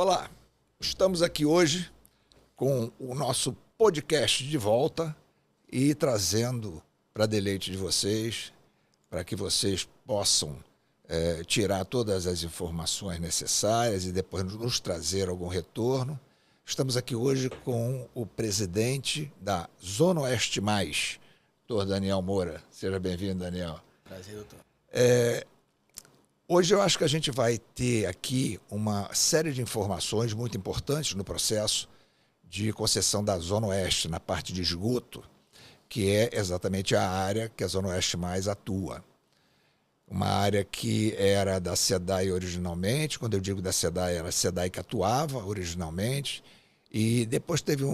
Olá, estamos aqui hoje com o nosso podcast de volta e trazendo para deleite de vocês, para que vocês possam tirar todas as informações necessárias e depois nos trazer algum retorno. Estamos aqui hoje com o presidente da Zona Oeste Mais, doutor Daniel Moura. Seja bem-vindo, Daniel. Prazer, doutor. Hoje eu acho que a gente vai ter aqui uma série de informações muito importantes no processo de concessão da Zona Oeste, na parte de esgoto, que é exatamente a área que a Zona Oeste Mais atua. Uma área que era da SEDAI originalmente. Quando eu digo da SEDAI, era a SEDAI que atuava originalmente, e depois teve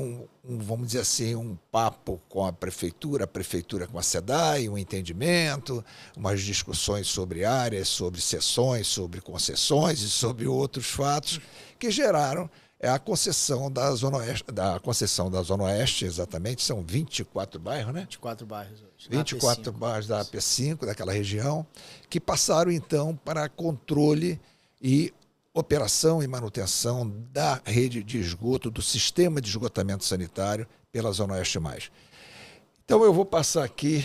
vamos dizer assim, um papo com a prefeitura com a SEDAI, um entendimento, umas discussões sobre áreas, sobre seções, sobre concessões e sobre outros fatos que geraram a concessão da Zona Oeste, exatamente. São 24 bairros, né? 24 bairros hoje. 24 bairros da AP5, daquela região, que passaram então para controle e operação e manutenção da rede de esgoto, do sistema de esgotamento sanitário pela Zona Oeste Mais. Então eu vou passar aqui,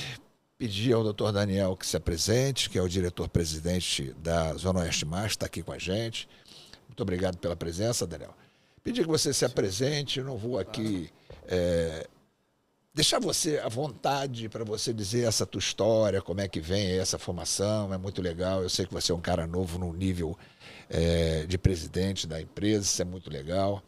pedir ao doutor Daniel que se apresente, que é o diretor-presidente da Zona Oeste Mais, está aqui com a gente. Muito obrigado pela presença, Daniel. Pedir que você se apresente, eu não vou aqui deixar você à vontade para você dizer essa tua história, como é que vem essa formação, é muito legal. Eu sei que você é um cara novo no nível de presidente da empresa, isso é muito legal.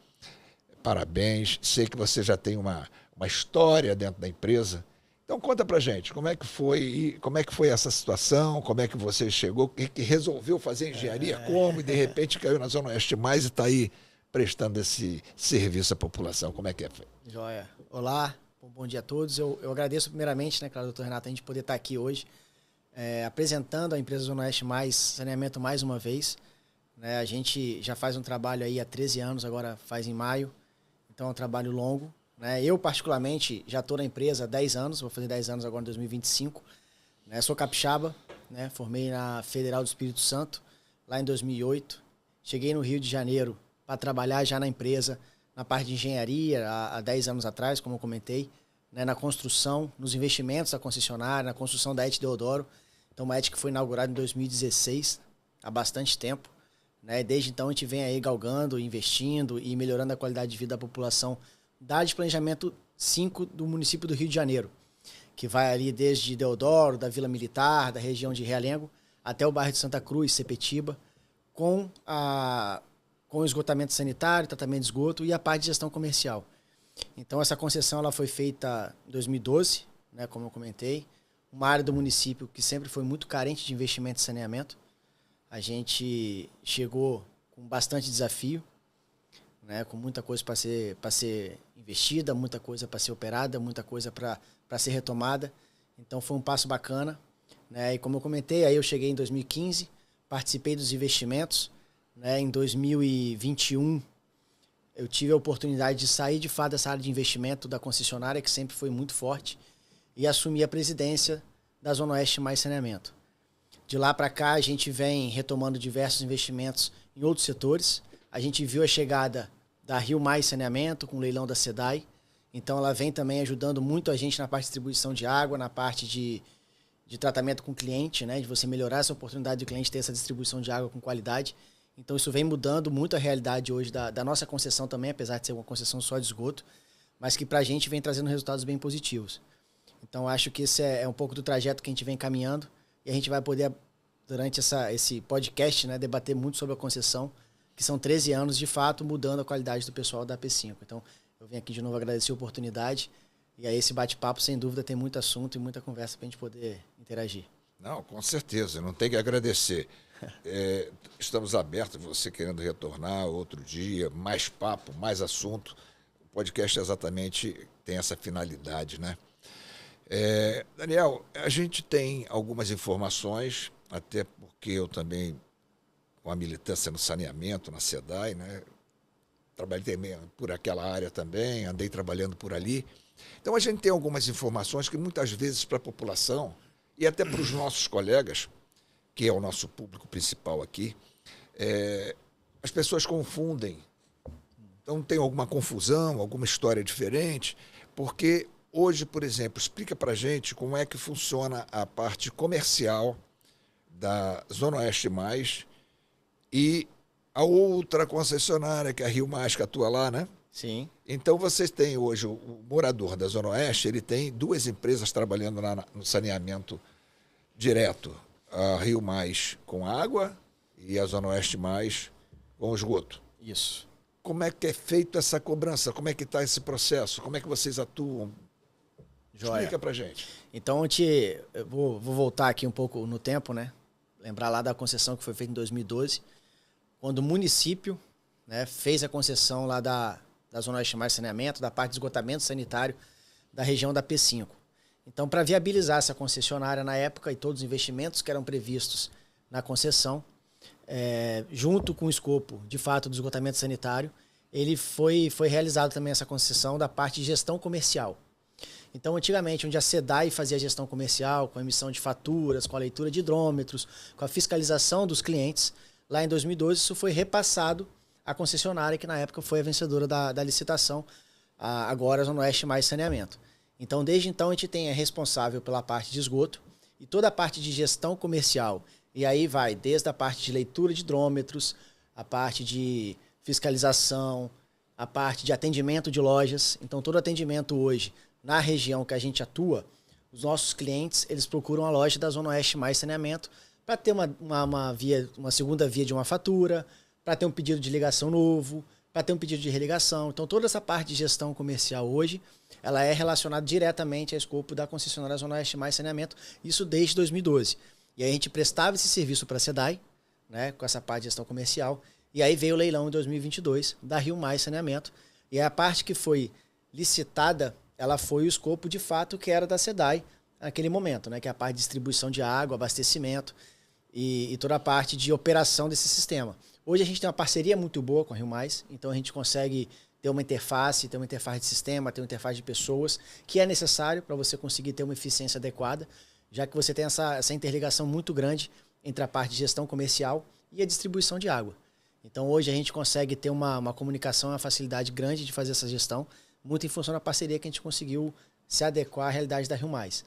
Parabéns, sei que você já tem uma história dentro da empresa. Então conta pra gente, como é que foi essa situação, como é que você chegou, que resolveu fazer engenharia, como, e de repente caiu na Zona Oeste Mais e está aí prestando esse serviço à população. Como é que é? Joia. Olá, bom dia a todos. Eu agradeço primeiramente, né, claro, doutor Renato, a gente poder estar aqui hoje apresentando a empresa Zona Oeste Mais Saneamento mais uma vez. Né, a gente já faz um trabalho aí há 13 anos, agora faz em maio, então é um trabalho longo. Né? Eu, particularmente, já estou na empresa há 10 anos, vou fazer 10 anos agora em 2025. Né? Sou capixaba, né? Formei na Federal do Espírito Santo, lá em 2008. Cheguei no Rio de Janeiro para trabalhar já na empresa, na parte de engenharia, há 10 anos atrás, como eu comentei, né, na construção, nos investimentos da concessionária, na construção da ET Deodoro. Então, uma ET que foi inaugurada em 2016, há bastante tempo. Né? Desde então, a gente vem aí galgando, investindo e melhorando a qualidade de vida da população da área de planejamento 5 do município do Rio de Janeiro, que vai ali desde Deodoro, da Vila Militar, da região de Realengo, até o bairro de Santa Cruz, Sepetiba, com o esgotamento sanitário, tratamento de esgoto e a parte de gestão comercial. Então, essa concessão ela foi feita em 2012, né, como eu comentei, uma área do município que sempre foi muito carente de investimento em saneamento. A gente chegou com bastante desafio, né, com muita coisa para ser investida, muita coisa para ser operada, muita coisa para ser retomada. Então, foi um passo bacana. Né, e como eu comentei, aí eu cheguei em 2015, participei dos investimentos. Né, em 2021, eu tive a oportunidade de sair de fato dessa área de investimento da concessionária, que sempre foi muito forte, e assumir a presidência da Zona Oeste Mais Saneamento. De lá para cá, a gente vem retomando diversos investimentos em outros setores. A gente viu a chegada da Rio Mais Saneamento, com o leilão da SEDAI. Então, ela vem também ajudando muito a gente na parte de distribuição de água, na parte de tratamento com o cliente, né, de você melhorar essa oportunidade do cliente ter essa distribuição de água com qualidade. Então, isso vem mudando muito a realidade hoje da nossa concessão também, apesar de ser uma concessão só de esgoto, mas que para a gente vem trazendo resultados bem positivos. Então, acho que esse é um pouco do trajeto que a gente vem caminhando e a gente vai poder, durante esse podcast, né, debater muito sobre a concessão, que são 13 anos, de fato, mudando a qualidade do pessoal da AP5. Então, eu venho aqui de novo agradecer a oportunidade e aí esse bate-papo, sem dúvida, tem muito assunto e muita conversa para a gente poder interagir. Não, com certeza, não tem que agradecer. Estamos abertos, você querendo retornar outro dia, mais papo, mais assunto. O podcast exatamente tem essa finalidade, né? Daniel, a gente tem algumas informações, até porque eu também, com a militância no saneamento, na SEDAI, né? Trabalhei também por aquela área também, andei trabalhando por ali. Então a gente tem algumas informações que muitas vezes para a população e até para os nossos colegas, que é o nosso público principal aqui, as pessoas confundem Então tem alguma confusão, alguma história diferente? Porque hoje, por exemplo, explica para a gente como é que funciona a parte comercial da Zona Oeste Mais e a outra concessionária, que é a Rio Mais, que atua lá, né? Sim. Então vocês têm hoje, o morador da Zona Oeste, ele tem duas empresas trabalhando no saneamento direto. A Rio Mais com água e a Zona Oeste Mais com esgoto. Isso. Como é que é feita essa cobrança? Como é que está esse processo? Como é que vocês atuam? Joia. Explica pra gente. Então, eu vou voltar aqui um pouco no tempo, né? Lembrar lá da concessão que foi feita em 2012, quando o município, né, fez a concessão lá da Zona Oeste Mais Saneamento, da parte de esgotamento sanitário da região da P5. Então, para viabilizar essa concessionária na época e todos os investimentos que eram previstos na concessão, junto com o escopo, de fato, do esgotamento sanitário, ele foi realizado também essa concessão da parte de gestão comercial. Então, antigamente, onde a SEDAI fazia a gestão comercial, com a emissão de faturas, com a leitura de hidrômetros, com a fiscalização dos clientes, lá em 2012 isso foi repassado à concessionária, que na época foi a vencedora da licitação, agora a Zona Oeste Mais Saneamento. Então, desde então, a gente tem a responsável pela parte de esgoto e toda a parte de gestão comercial. E aí vai desde a parte de leitura de hidrômetros, a parte de fiscalização, a parte de atendimento de lojas. Então, todo atendimento hoje, na região que a gente atua, os nossos clientes, eles procuram a loja da Zona Oeste Mais Saneamento para ter uma segunda via de uma fatura, para ter um pedido de ligação novo, para ter um pedido de religação. Então, toda essa parte de gestão comercial hoje, ela é relacionada diretamente ao escopo da concessionária Zona Oeste Mais Saneamento, isso desde 2012. E aí a gente prestava esse serviço para a SEDAI, né, com essa parte de gestão comercial, e aí veio o leilão em 2022 da Rio Mais Saneamento, e a parte que foi licitada, ela foi o escopo de fato que era da SEDAI naquele momento, né, que é a parte de distribuição de água, abastecimento e toda a parte de operação desse sistema. Hoje a gente tem uma parceria muito boa com a Rio Mais, então a gente consegue ter uma interface de sistema, ter uma interface de pessoas, que é necessário para você conseguir ter uma eficiência adequada, já que você tem essa interligação muito grande entre a parte de gestão comercial e a distribuição de água. Então hoje a gente consegue ter uma comunicação, uma facilidade grande de fazer essa gestão, muito em função da parceria que a gente conseguiu se adequar à realidade da Rio Mais.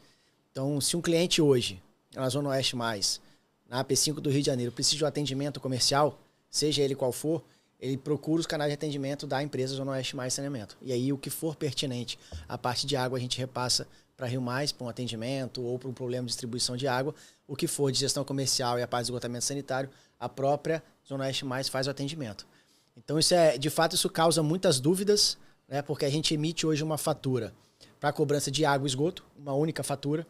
Então, se um cliente hoje, na Zona Oeste Mais, na AP5 do Rio de Janeiro, precisa de um atendimento comercial, seja ele qual for, ele procura os canais de atendimento da empresa Zona Oeste Mais Saneamento. E aí, o que for pertinente, a parte de água a gente repassa para Rio Mais, para um atendimento ou para um problema de distribuição de água. O que for de gestão comercial e a parte de esgotamento sanitário, a própria Zona Oeste Mais faz o atendimento. Então, de fato, isso causa muitas dúvidas, né, porque a gente emite hoje uma fatura para cobrança de água e esgoto, uma única fatura.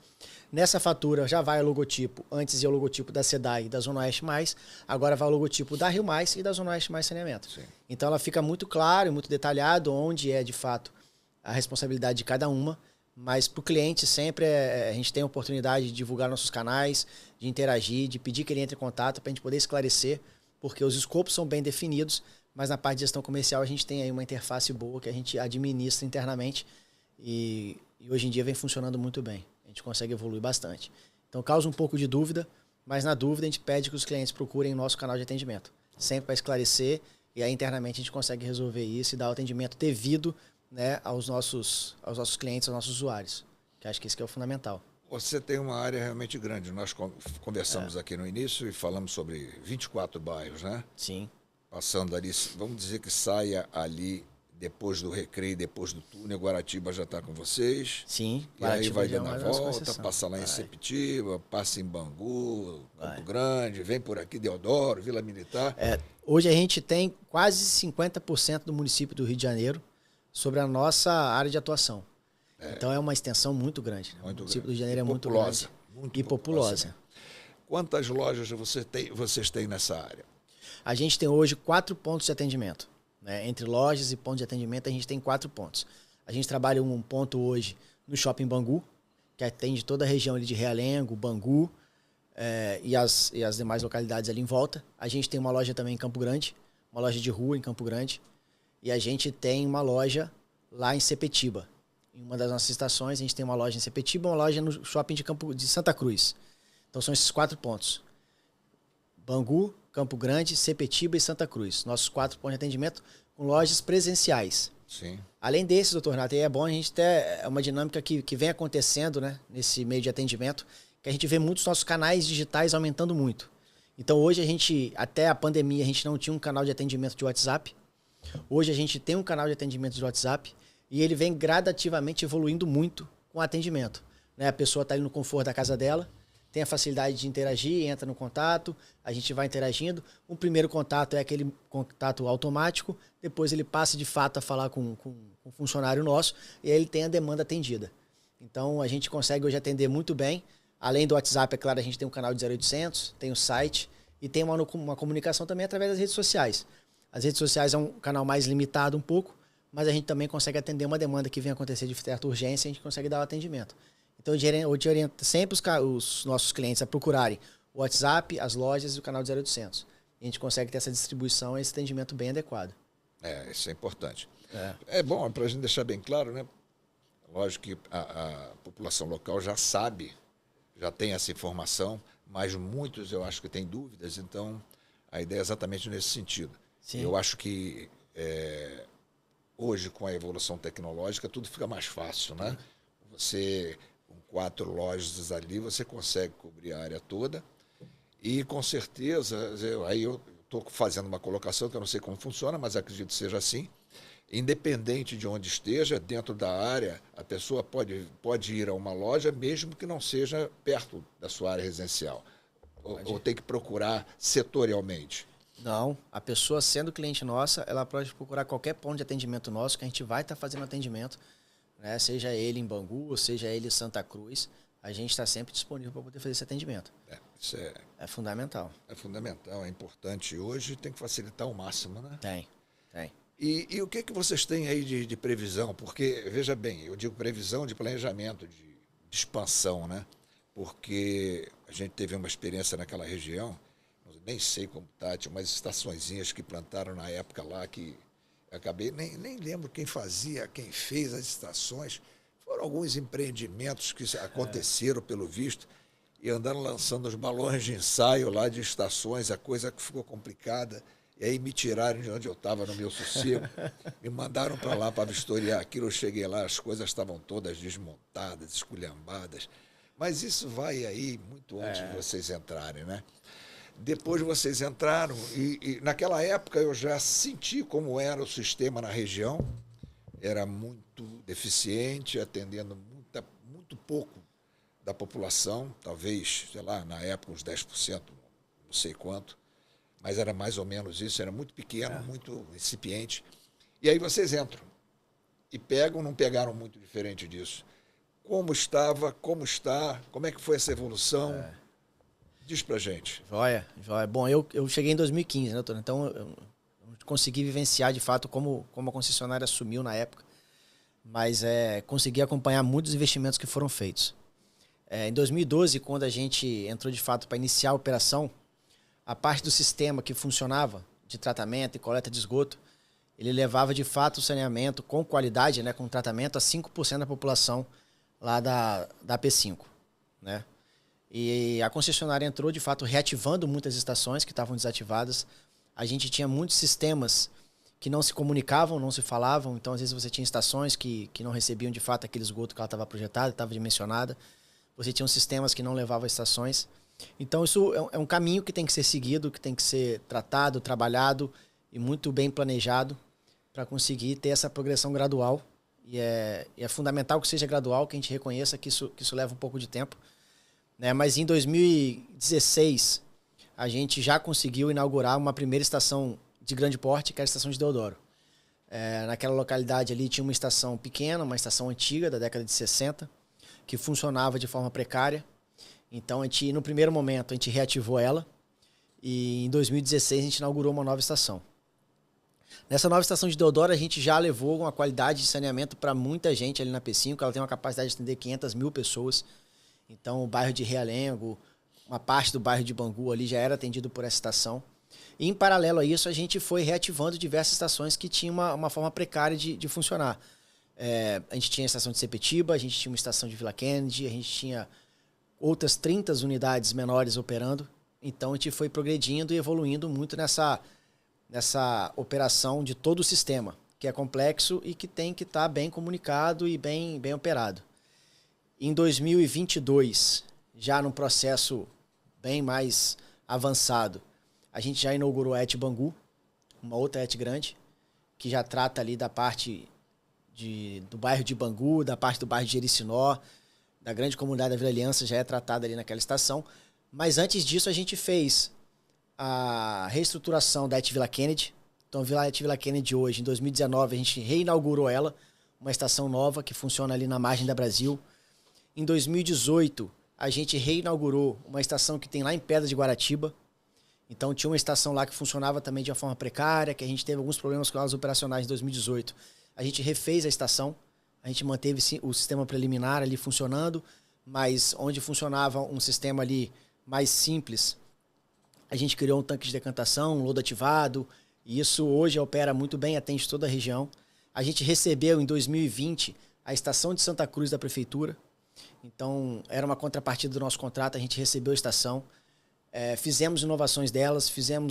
Nessa fatura já vai o logotipo, antes ia o logotipo da SEDAI e da Zona Oeste Mais, agora vai o logotipo da Rio Mais e da Zona Oeste Mais Saneamento. Sim. Então ela fica muito claro, muito detalhado onde é de fato a responsabilidade de cada uma, mas para o cliente sempre a gente tem a oportunidade de divulgar nossos canais, de interagir, de pedir que ele entre em contato para a gente poder esclarecer, porque os escopos são bem definidos, mas na parte de gestão comercial a gente tem aí uma interface boa que a gente administra internamente e hoje em dia vem funcionando muito bem. A gente consegue evoluir bastante. Então causa um pouco de dúvida, mas na dúvida a gente pede que os clientes procurem o nosso canal de atendimento. Sempre para esclarecer e aí internamente a gente consegue resolver isso e dar o atendimento devido, né, aos nossos clientes, aos nossos usuários. Que acho que isso que é o fundamental. Você tem uma área realmente grande. Nós conversamos aqui no início e falamos sobre 24 bairros, né? Sim. Passando ali, vamos dizer que saia ali depois do Recreio, depois do túnel, Guaratiba já está com vocês. Sim. E aí vai dando a volta, passa lá em Sepetiba, passa em Bangu, Campo Grande, vem por aqui, Deodoro, Vila Militar. Hoje a gente tem quase 50% do município do Rio de Janeiro sobre a nossa área de atuação. Então é uma extensão muito grande. Né? Muito o município grande. do Rio de Janeiro é muito populosa, grande muito e populosa. Quantas lojas vocês têm nessa área? A gente tem hoje 4 pontos de atendimento. Né? Entre lojas e pontos de atendimento, a gente tem 4 pontos. A gente trabalha um ponto hoje no Shopping Bangu, que atende toda a região ali de Realengo, Bangu e as demais localidades ali em volta. A gente tem uma loja também em Campo Grande, uma loja de rua em Campo Grande. E a gente tem uma loja lá em Sepetiba. Em uma das nossas estações, a gente tem uma loja em Sepetiba e uma loja no Shopping de Santa Cruz. Então são esses 4 pontos. Bangu, Campo Grande, Sepetiba e Santa Cruz. Nossos 4 pontos de atendimento com lojas presenciais. Sim. Além desses, doutor Renato, é bom a gente ter uma dinâmica que vem acontecendo, né, nesse meio de atendimento, que a gente vê muitos nossos canais digitais aumentando muito. Então hoje até a pandemia, a gente não tinha um canal de atendimento de WhatsApp. Hoje a gente tem um canal de atendimento de WhatsApp e ele vem gradativamente evoluindo muito com o atendimento. Né? A pessoa está ali no conforto da casa dela, tem a facilidade de interagir, entra no contato, a gente vai interagindo. Um primeiro contato é aquele contato automático, depois ele passa de fato a falar com um funcionário nosso e aí ele tem a demanda atendida. Então a gente consegue hoje atender muito bem. Além do WhatsApp, é claro, a gente tem um canal de 0800, tem o site e tem uma comunicação também através das redes sociais. As redes sociais é um canal mais limitado um pouco, mas a gente também consegue atender uma demanda que vem acontecer de certa urgência, a gente consegue dar o atendimento. Então, eu te oriento sempre os nossos clientes a procurarem o WhatsApp, as lojas e o canal de 0800. A gente consegue ter essa distribuição e esse atendimento bem adequado. Isso é importante. É bom, para a gente deixar bem claro, né? Lógico que a população local já sabe, já tem essa informação, mas muitos eu acho que têm dúvidas, então a ideia é exatamente nesse sentido. Sim. Eu acho que hoje, com a evolução tecnológica, tudo fica mais fácil, né? Você... 4 lojas ali, você consegue cobrir a área toda e, com certeza, aí eu estou fazendo uma colocação que eu não sei como funciona, mas acredito que seja assim, independente de onde esteja, dentro da área, a pessoa pode ir a uma loja, mesmo que não seja perto da sua área residencial, ou tem que procurar setorialmente. Não, a pessoa sendo cliente nossa, ela pode procurar qualquer ponto de atendimento nosso, que a gente vai estar fazendo atendimento, né? Seja ele em Bangu, ou seja ele em Santa Cruz, a gente está sempre disponível para poder fazer esse atendimento. Isso é fundamental. É fundamental, é importante. Hoje tem que facilitar ao máximo, né? Tem. E o que vocês têm aí de previsão? Porque, veja bem, eu digo previsão de planejamento, de expansão, né? Porque a gente teve uma experiência naquela região, nem sei como está, tinha umas estaçõezinhas que plantaram na época lá que... Acabei, nem lembro quem fez as estações. Foram alguns empreendimentos que aconteceram, pelo visto, e andaram lançando os balões de ensaio lá de estações, a coisa que ficou complicada. E aí me tiraram de onde eu estava, no meu sossego, me mandaram para lá para vistoriar aquilo. Eu cheguei lá, as coisas estavam todas desmontadas, esculhambadas. Mas isso vai aí muito antes de vocês entrarem, né? Depois vocês entraram e naquela época eu já senti como era o sistema na região. Era muito deficiente, atendendo muito pouco da população, talvez, sei lá, na época uns 10%, não sei quanto, mas era mais ou menos isso, era muito pequeno, muito incipiente. E aí vocês entram e não pegaram muito diferente disso. Como estava, como está, como é que foi essa evolução? Diz pra gente. Joia. Bom, eu cheguei em 2015, né, doutor? Então, eu consegui vivenciar, de fato, como a concessionária assumiu na época. Mas consegui acompanhar muitos investimentos que foram feitos. Em 2012, quando a gente entrou, de fato, para iniciar a operação, a parte do sistema que funcionava, de tratamento e coleta de esgoto, ele levava, de fato, o saneamento com qualidade, né, com tratamento, a 5% da população lá da P5, né? E a concessionária entrou, de fato, reativando muitas estações que estavam desativadas. A gente tinha muitos sistemas que não se comunicavam, não se falavam. Então, às vezes, você tinha estações que não recebiam, de fato, aquele esgoto que ela estava projetada, estava dimensionada. Você tinha sistemas que não levavam estações. Então, isso é um caminho que tem que ser seguido, que tem que ser tratado, trabalhado e muito bem planejado para conseguir ter essa progressão gradual. E é fundamental que seja gradual, que a gente reconheça que isso leva um pouco de tempo. Né? Mas em 2016, a gente já conseguiu inaugurar uma primeira estação de grande porte, que era a estação de Deodoro. Naquela localidade ali tinha uma estação pequena, uma estação antiga, da década de 60, que funcionava de forma precária. Então, no primeiro momento, a gente reativou ela e em 2016 a gente inaugurou uma nova estação. Nessa nova estação de Deodoro, a gente já levou uma qualidade de saneamento para muita gente ali na P5, ela tem uma capacidade de atender 500 mil pessoas. Então, o bairro de Realengo, uma parte do bairro de Bangu ali já era atendido por essa estação. E, em paralelo a isso, a gente foi reativando diversas estações que tinham uma forma precária de funcionar. A gente tinha a estação de Sepetiba, a gente tinha uma estação de Vila Kennedy, a gente tinha outras 30 unidades menores operando. Então a gente foi progredindo e evoluindo muito nessa operação de todo o sistema, que é complexo e que tem que estar bem comunicado e bem operado. Em 2022, já num processo bem mais avançado, a gente já inaugurou a ET Bangu, uma outra ET grande, que já trata ali da parte do bairro de Bangu, da parte do bairro de Jericinó, da grande comunidade da Vila Aliança, já é tratada ali naquela estação. Mas antes disso, a gente fez a reestruturação da ET Vila Kennedy. Então, a ET Vila Kennedy hoje, em 2019, a gente reinaugurou ela, uma estação nova que funciona ali na margem da Brasil. Em 2018, a gente reinaugurou uma estação que tem lá em Pedra de Guaratiba. Então, tinha uma estação lá que funcionava também de uma forma precária, que a gente teve alguns problemas com as operacionais em 2018. A gente refez a estação, a gente manteve o sistema preliminar ali funcionando, mas onde funcionava um sistema ali mais simples, a gente criou um tanque de decantação, um lodo ativado, e isso hoje opera muito bem, atende toda a região. A gente recebeu em 2020 a estação de Santa Cruz da Prefeitura, então era uma contrapartida do nosso contrato, a gente recebeu a estação, fizemos inovações delas,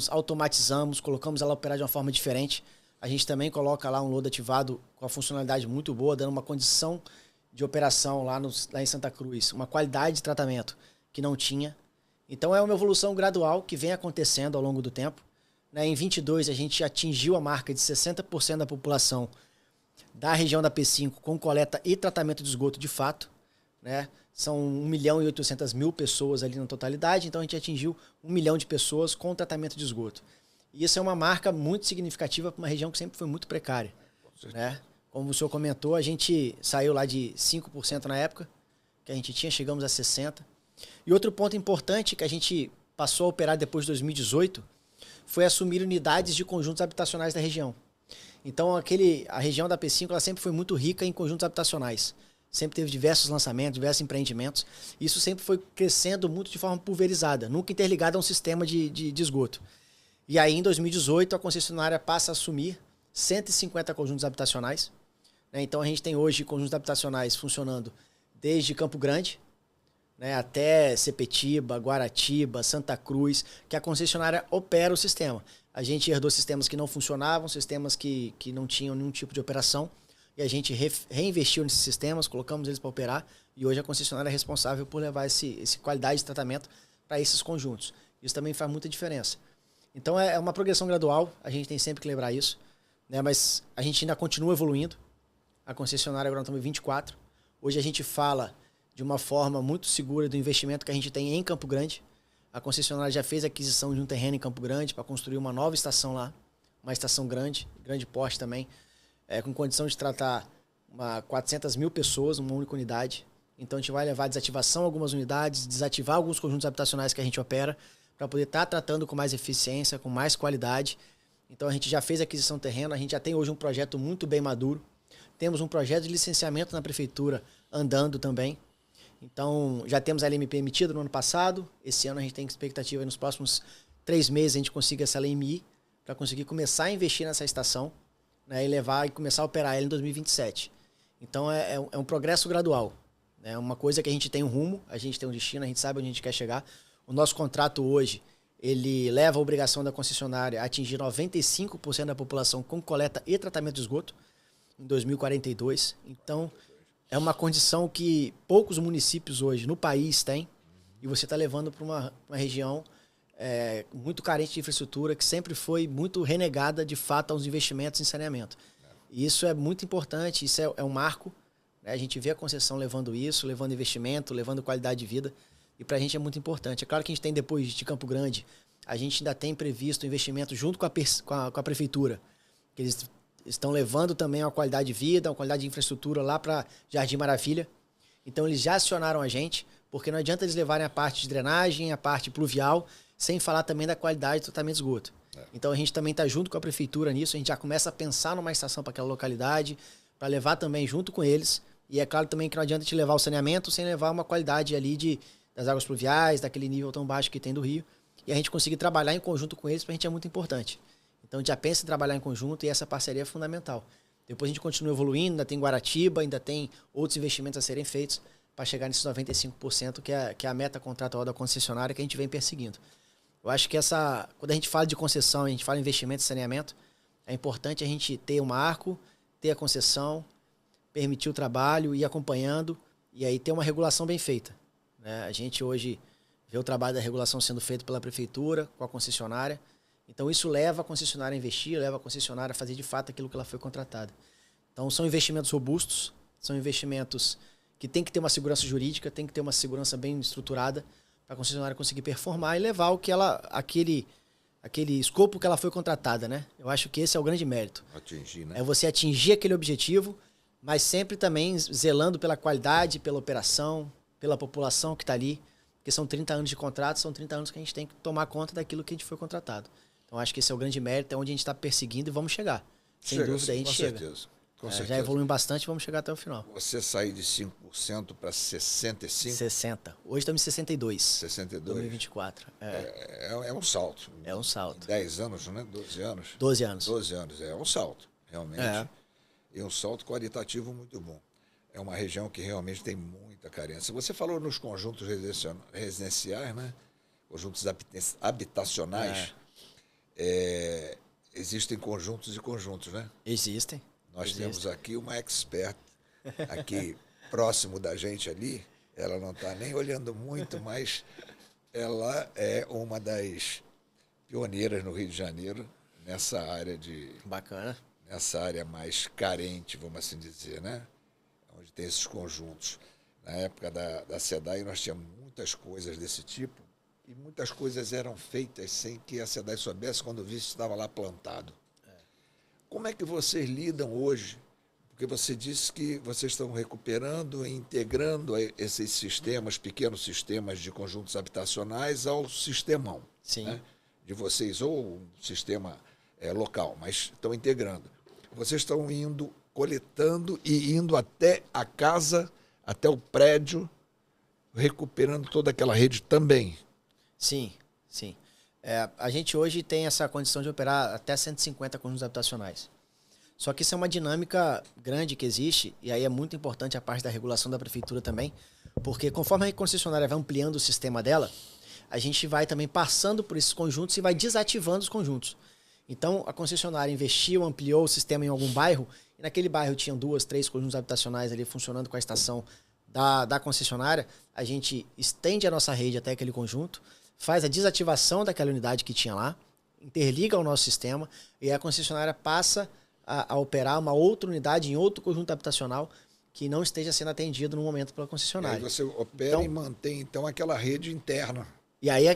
automatizamos, colocamos ela a operar de uma forma diferente. A gente também coloca lá um lodo ativado com a funcionalidade muito boa, dando uma condição de operação lá em Santa Cruz, uma qualidade de tratamento que não tinha. Então é uma evolução gradual que vem acontecendo ao longo do tempo. Em 22 a gente atingiu a marca de 60% da população da região da P5 com coleta e tratamento de esgoto de fato. São 1.800.000 pessoas ali na totalidade, então a gente atingiu 1 milhão de pessoas com tratamento de esgoto. E isso é uma marca muito significativa para uma região que sempre foi muito precária. Como o senhor comentou, a gente saiu lá de 5% na época, que a gente tinha, chegamos a 60%. E outro ponto importante que a gente passou a operar depois de 2018 foi assumir unidades de conjuntos habitacionais da região. Então a região da P5 ela sempre foi muito rica em conjuntos habitacionais. Sempre teve diversos lançamentos, diversos empreendimentos. Isso sempre foi crescendo muito de forma pulverizada, nunca interligada a um sistema de esgoto. E aí, em 2018, a concessionária passa a assumir 150 conjuntos habitacionais. Então, a gente tem hoje conjuntos habitacionais funcionando desde Campo Grande, até Sepetiba, Guaratiba, Santa Cruz, que a concessionária opera o sistema. A gente herdou sistemas que não funcionavam, sistemas que não tinham nenhum tipo de operação, e a gente reinvestiu nesses sistemas, colocamos eles para operar, e hoje a concessionária é responsável por levar esse qualidade de tratamento para esses conjuntos. Isso também faz muita diferença. Então é uma progressão gradual, a gente tem sempre que lembrar isso, mas a gente ainda continua evoluindo. A concessionária agora estamos em 24. Hoje a gente fala de uma forma muito segura do investimento que a gente tem em Campo Grande. A concessionária já fez a aquisição de um terreno em Campo Grande para construir uma nova estação lá, uma estação grande porte também, com condição de tratar 400.000 pessoas numa única unidade. Então a gente vai levar a desativação de algumas unidades, desativar alguns conjuntos habitacionais que a gente opera, para poder estar tratando com mais eficiência, com mais qualidade. Então a gente já fez a aquisição do terreno, a gente já tem hoje um projeto muito bem maduro. Temos um projeto de licenciamento na prefeitura andando também. Então já temos a LMP emitida no ano passado. Esse ano a gente tem expectativa nos próximos 3 meses a gente consiga essa LMI para conseguir começar a investir nessa estação, e começar a operar ela em 2027. Então é um progresso gradual. É uma coisa que a gente tem um rumo, a gente tem um destino, a gente sabe onde a gente quer chegar. O nosso contrato hoje, ele leva a obrigação da concessionária a atingir 95% da população com coleta e tratamento de esgoto em 2042. Então, é uma condição que poucos municípios hoje no país têm, e você está levando para uma região muito carente de infraestrutura, que sempre foi muito renegada, de fato, aos investimentos em saneamento. E isso é muito importante, isso é um marco. A gente vê a concessão levando isso, levando investimento, levando qualidade de vida. E para a gente é muito importante. É claro que a gente tem, depois de Campo Grande, a gente ainda tem previsto investimento junto com a prefeitura, que eles estão levando também uma qualidade de vida, uma qualidade de infraestrutura lá para Jardim Maravilha. Então eles já acionaram a gente, porque não adianta eles levarem a parte de drenagem, a parte pluvial, sem falar também da qualidade do tratamento de esgoto. Então a gente também está junto com a prefeitura nisso, a gente já começa a pensar numa estação para aquela localidade, para levar também junto com eles. E é claro também que não adianta a gente levar o saneamento sem levar uma qualidade ali das águas pluviais, daquele nível tão baixo que tem do rio. E a gente conseguir trabalhar em conjunto com eles, para a gente é muito importante. Então a gente já pensa em trabalhar em conjunto e essa parceria é fundamental. Depois a gente continua evoluindo, ainda tem Guaratiba, ainda tem outros investimentos a serem feitos para chegar nesses 95%, que é a meta contratual da concessionária que a gente vem perseguindo. Eu acho que quando a gente fala de concessão, a gente fala em investimento e saneamento, é importante a gente ter o marco, ter a concessão, permitir o trabalho, ir acompanhando e aí ter uma regulação bem feita, né? A gente hoje vê o trabalho da regulação sendo feito pela prefeitura, com a concessionária. Então isso leva a concessionária a investir, leva a concessionária a fazer de fato aquilo que ela foi contratada. Então são investimentos robustos, são investimentos que tem que ter uma segurança jurídica, tem que ter uma segurança bem estruturada para a concessionária conseguir performar e levar o que aquele escopo que ela foi contratada, né? Eu acho que esse é o grande mérito. Atingir, né? É você atingir aquele objetivo, mas sempre também zelando pela qualidade, pela operação, pela população que está ali, porque são 30 anos de contrato, são 30 anos que a gente tem que tomar conta daquilo que a gente foi contratado. Então acho que esse é o grande mérito, é onde a gente está perseguindo e vamos chegar. Sem dúvida, a gente chega. Certeza. Com certeza. Já evoluiu bastante e vamos chegar até o final. Você sair de 5% para 65%? 60%. Hoje estamos em 62%. 62%. 2024. É um salto. É um salto. 10 anos, né? 12 anos? 12 anos. 12 anos. É um salto, realmente. E um salto qualitativo muito bom. É uma região que realmente tem muita carência. Você falou nos conjuntos residenciais, né? Conjuntos habitacionais. Existem conjuntos e conjuntos, né? Existem. Nós temos aqui uma expert, aqui próximo da gente ali. Ela não está nem olhando muito, mas ela é uma das pioneiras no Rio de Janeiro nessa área de... Bacana. Nessa área mais carente, vamos assim dizer, né? Onde tem esses conjuntos. Na época da SEDAI nós tínhamos muitas coisas desse tipo e muitas coisas eram feitas sem que a SEDAI soubesse quando o vice estava lá plantado. Como é que vocês lidam hoje? Porque você disse que vocês estão recuperando e integrando esses sistemas, pequenos sistemas de conjuntos habitacionais ao sistemão. Sim. Né? De vocês, ou um sistema local, mas estão integrando. Vocês estão indo, coletando e indo até a casa, até o prédio, recuperando toda aquela rede também. Sim, sim. A gente hoje tem essa condição de operar até 150 conjuntos habitacionais. Só que isso é uma dinâmica grande que existe, e aí é muito importante a parte da regulação da prefeitura também, porque conforme a concessionária vai ampliando o sistema dela, a gente vai também passando por esses conjuntos e vai desativando os conjuntos. Então, a concessionária investiu, ampliou o sistema em algum bairro, e naquele bairro tinham 2, 3 conjuntos habitacionais ali funcionando com a estação da concessionária, a gente estende a nossa rede até aquele conjunto, faz a desativação daquela unidade que tinha lá, interliga ao nosso sistema, e a concessionária passa a operar uma outra unidade em outro conjunto habitacional que não esteja sendo atendido no momento pela concessionária. E aí você opera e mantém, então, aquela rede interna,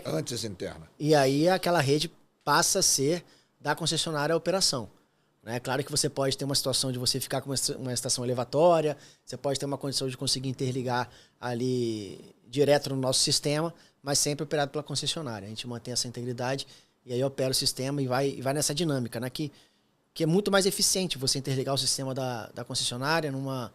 antes interna. E aí aquela rede passa a ser da concessionária a operação. É claro que você pode ter uma situação de você ficar com uma estação elevatória, você pode ter uma condição de conseguir interligar ali direto no nosso sistema, mas sempre operado pela concessionária. A gente mantém essa integridade e aí opera o sistema e vai nessa dinâmica, né? Que é muito mais eficiente você interligar o sistema da concessionária na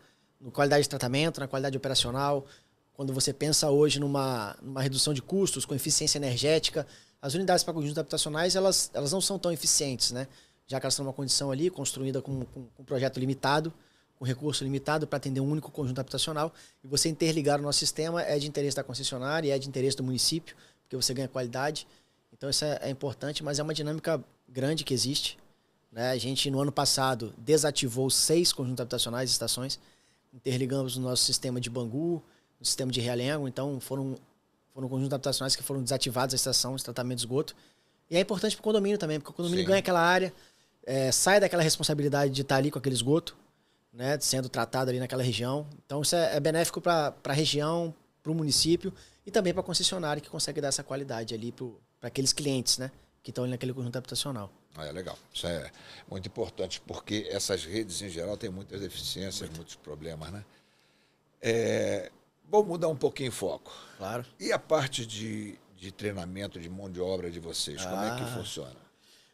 qualidade de tratamento, na qualidade operacional. Quando você pensa hoje numa redução de custos, com eficiência energética, as unidades para conjuntos habitacionais elas não são tão eficientes, né? Já que elas estão numa condição ali, construída com um projeto limitado, com recurso limitado para atender um único conjunto habitacional, e você interligar o nosso sistema é de interesse da concessionária, é de interesse do município, porque você ganha qualidade. Então isso é importante, mas é uma dinâmica grande que existe, né? A gente, no ano passado, desativou 6 conjuntos habitacionais e estações, interligamos no nosso sistema de Bangu, no sistema de Realengo, então foram conjuntos habitacionais que foram desativados a estação de tratamento de esgoto. E é importante para o condomínio também, porque o condomínio ganha aquela área, sai daquela responsabilidade de estar ali com aquele esgoto, né, sendo tratado ali naquela região. Então isso é benéfico para a região, para o município e também para a concessionária que consegue dar essa qualidade ali para aqueles clientes, né, que estão ali naquele conjunto habitacional. Legal. Isso é muito importante, porque essas redes, em geral, têm muitas deficiências, muitos problemas, né? Vou mudar um pouquinho o foco. Claro. E a parte de treinamento, de mão de obra de vocês, como é que funciona?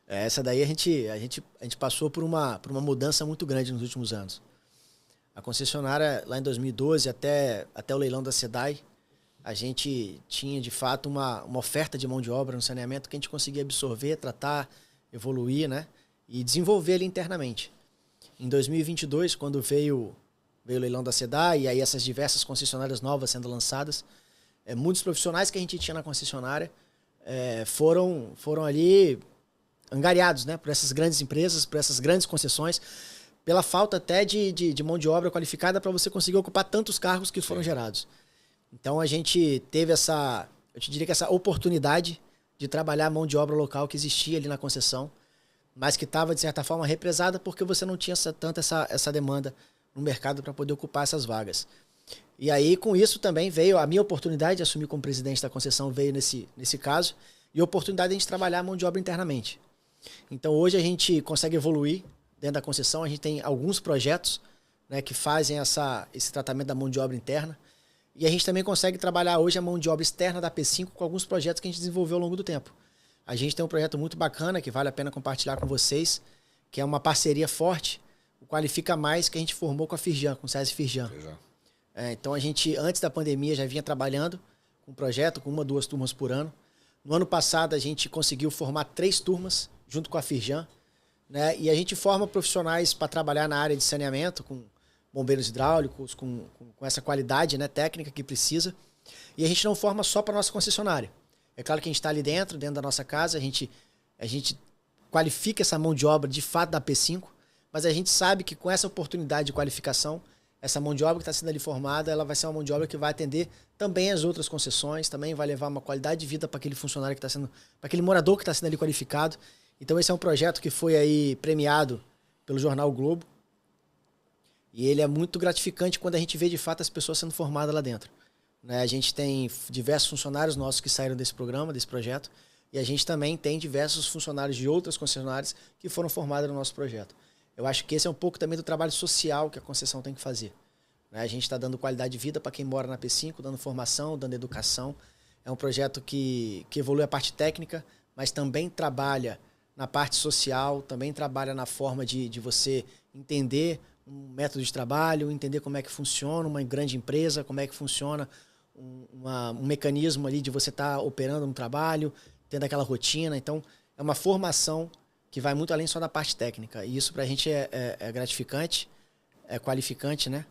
Essa daí a gente passou por uma mudança muito grande nos últimos anos. A concessionária, lá em 2012, até o leilão da SEDAI, a gente tinha, de fato, uma oferta de mão de obra no saneamento que a gente conseguia absorver, tratar, evoluir, né? E desenvolver ali internamente. Em 2022, quando veio o leilão da SEDAI, e aí essas diversas concessionárias novas sendo lançadas, muitos profissionais que a gente tinha na concessionária foram ali angariados, né, por essas grandes empresas, por essas grandes concessões, pela falta até de mão de obra qualificada para você conseguir ocupar tantos cargos que foram gerados. Então a gente teve eu te diria que essa oportunidade de trabalhar a mão de obra local que existia ali na concessão, mas que estava, de certa forma, represada porque você não tinha tanta essa demanda no mercado para poder ocupar essas vagas. E aí, com isso também veio a minha oportunidade de assumir como presidente da concessão, veio nesse caso, e a oportunidade de a gente trabalhar a mão de obra internamente. Então hoje a gente consegue evoluir dentro da concessão, a gente tem alguns projetos, né, que fazem esse tratamento da mão de obra interna, e a gente também consegue trabalhar hoje a mão de obra externa da P5 com alguns projetos que a gente desenvolveu ao longo do tempo. A gente tem um projeto muito bacana que vale a pena compartilhar com vocês, que é uma parceria forte, o Qualifica Mais, que a gente formou com a Firjan, com o SESI Firjan. Então a gente, antes da pandemia, já vinha trabalhando com um projeto, com 1, 2 turmas por ano. No ano passado a gente conseguiu formar 3 turmas, junto com a Firjan, né? E a gente forma profissionais para trabalhar na área de saneamento, com bombeiros hidráulicos, com essa qualidade, né, técnica que precisa. E a gente não forma só para a nossa concessionária. É claro que a gente está ali dentro da nossa casa, a gente qualifica essa mão de obra de fato da P5, mas a gente sabe que com essa oportunidade de qualificação, essa mão de obra que está sendo ali formada, ela vai ser uma mão de obra que vai atender também as outras concessões, também vai levar uma qualidade de vida para aquele funcionário que está sendo, para aquele morador que está sendo ali qualificado. Então esse é um projeto que foi aí premiado pelo jornal o Globo. E ele é muito gratificante quando a gente vê de fato as pessoas sendo formadas lá dentro. Né? A gente tem diversos funcionários nossos que saíram desse programa, desse projeto, e a gente também tem diversos funcionários de outras concessionárias que foram formados no nosso projeto. Eu acho que esse é um pouco também do trabalho social que a concessão tem que fazer. Né? A gente está dando qualidade de vida para quem mora na P5, dando formação, dando educação. É um projeto que evolui a parte técnica, mas também trabalha na parte social, também trabalha na forma de você entender um método de trabalho, entender como é que funciona uma grande empresa, como é que funciona um mecanismo ali de você estar operando um trabalho, tendo aquela rotina. Então, é uma formação que vai muito além só da parte técnica. E isso para a gente é gratificante, é qualificante, né?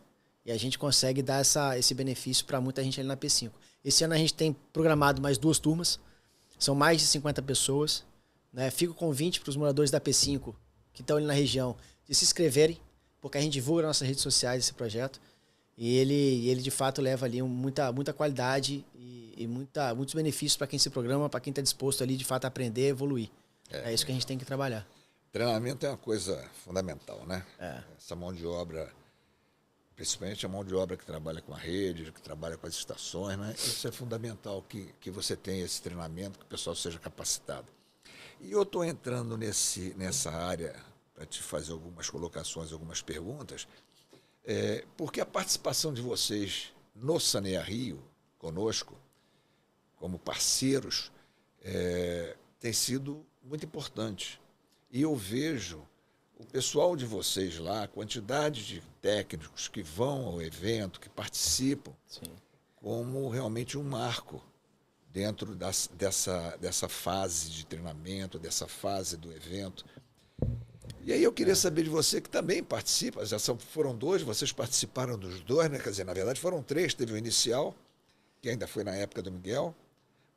E a gente consegue dar esse benefício para muita gente ali na P5. Esse ano a gente tem programado mais 2 turmas, são mais de 50 pessoas. Né? Fica o convite para os moradores da P5 que estão ali na região de se inscreverem, porque a gente divulga nas nossas redes sociais esse projeto. E ele de fato leva ali muita qualidade e muitos benefícios para quem se programa, para quem está disposto ali de fato a aprender, evoluir. É isso que a gente tem que trabalhar. Treinamento é uma coisa fundamental, né? Essa mão de obra, principalmente a mão de obra que trabalha com a rede, que trabalha com as estações, né? Isso é fundamental que você tenha esse treinamento, que o pessoal seja capacitado. E eu estou entrando nessa área para te fazer algumas colocações, algumas perguntas, porque a participação de vocês no Saneia Rio, conosco, como parceiros, tem sido muito importante. E eu vejo o pessoal de vocês lá, a quantidade de técnicos que vão ao evento, que participam, Sim, como realmente um marco dentro dessa fase de treinamento, dessa fase do evento. E aí eu queria saber de você, que também participa, foram 2, vocês participaram dos 2, né? Quer dizer, na verdade foram 3, teve o inicial, que ainda foi na época do Miguel,